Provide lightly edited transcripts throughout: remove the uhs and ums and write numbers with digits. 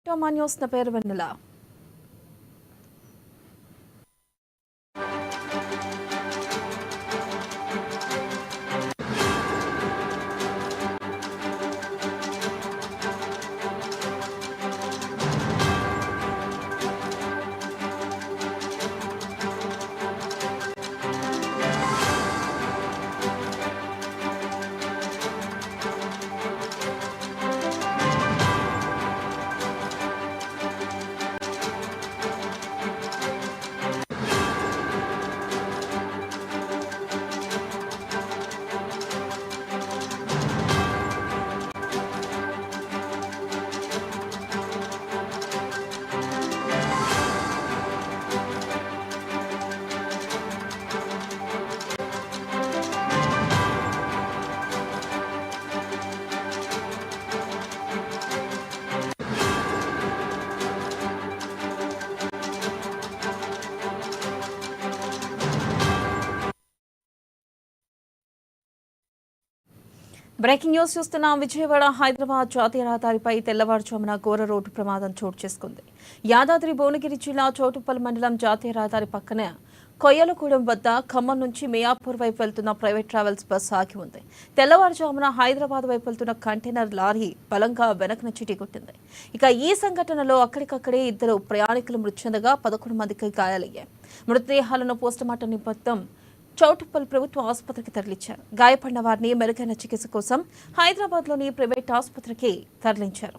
టోమా news నా పేరు వెన్నెల. Breaking news చూస్తున్నాం. విజయవాడ హైదరాబాద్ జాతీయ రహదారిపై తెల్లవారుజామున ఘోర రోడ్డు ప్రమాదం చోటు చేసుకుంది. యాదాద్రి భువనగిరి జిల్లా చోటుప్పల్ మండలం జాతీయ రహదారి పక్కన కొయ్యలగూడెం వద్ద ఖమ్మం నుంచి మియాపూర్ వైపు వెళ్తున్న ప్రైవేట్ ట్రావెల్స్ బస్సు ఆగి ఉంది. తెల్లవారుజామున హైదరాబాద్ వైపు వెళ్తున్న కంటైనర్ లారీ బలంగా వెనకన చిటికొట్టింది. ఇక ఈ సంఘటనలో అక్కడికక్కడే 2 ప్రయాణికులు మృతి చెందగా 11 మందికి గాయాలయ్యాయి. మృతదేహాలను పోస్టుమార్టం నిమిత్తం చౌటుప్పల్ ప్రభుత్వ ఆసుపత్రికి తరలించారు. గాయపడిన వారిని మెరుగైన చికిత్స కోసం హైదరాబాద్లోని ప్రైవేట్ ఆసుపత్రికి తరలించారు.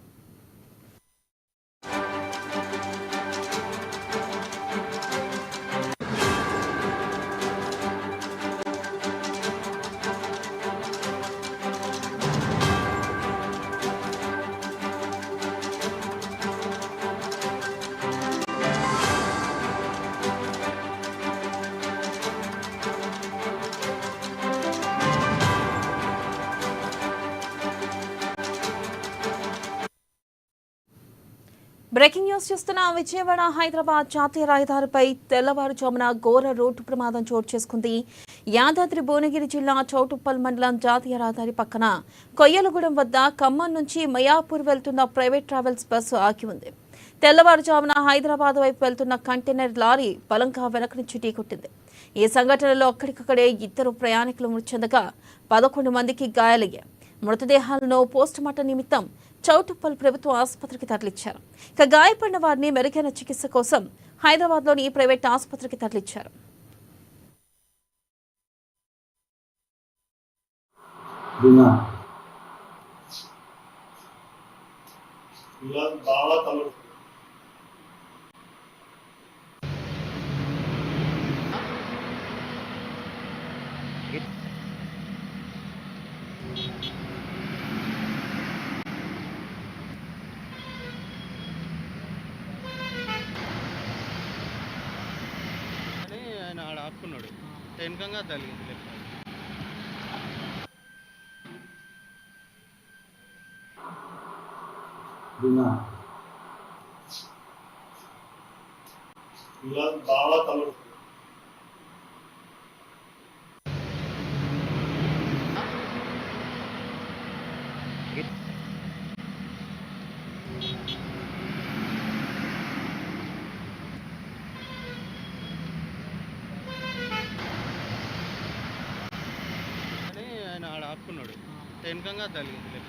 బ్రేకింగ్ న్యూస్ చూస్తున్నాం. విజయవాడ హైదరాబాద్ జాతీయ రహదారిపై తెల్లవారుజామున ఘోర రోడ్డు ప్రమాదం చోటు చేసుకుంది. యాదాద్రి భువనగిరి జిల్లా చౌటుప్పల్ మండలం జాతీయ రహదారి పక్కన కొయ్యలగూడెం వద్ద ఖమ్మం నుంచి మయాపూర్ వెళ్తున్న ప్రైవేట్ ట్రావెల్స్ బస్సు ఆగి ఉంది. తెల్లవారుజామున హైదరాబాద్ వైపు వెళ్తున్న కంటైనర్ లారీ బలంగా వెనక నుంచి ఢీకొట్టింది. ఈ సంఘటనలో అక్కడికక్కడే 2 ప్రయాణికులు మృతి చెందగా 11 మందికి గాయాలయ్యాయి. మృతదేహాలను పోస్టుమార్టం నిమిత్తం చౌటుప్పల్ ప్రభుత్వ ఆసుపత్రికి తరలించారు. ఇక గాయపడిన వారిని మెరుగైన చికిత్స కోసం హైదరాబాద్లోని ప్రైవేట్ ఆసుపత్రికి తరలించారు. ఆపుకున్నాడు వెనకంగా తగిలింది. ఆపుకున్నాడు వెనకంగా తగిలింది.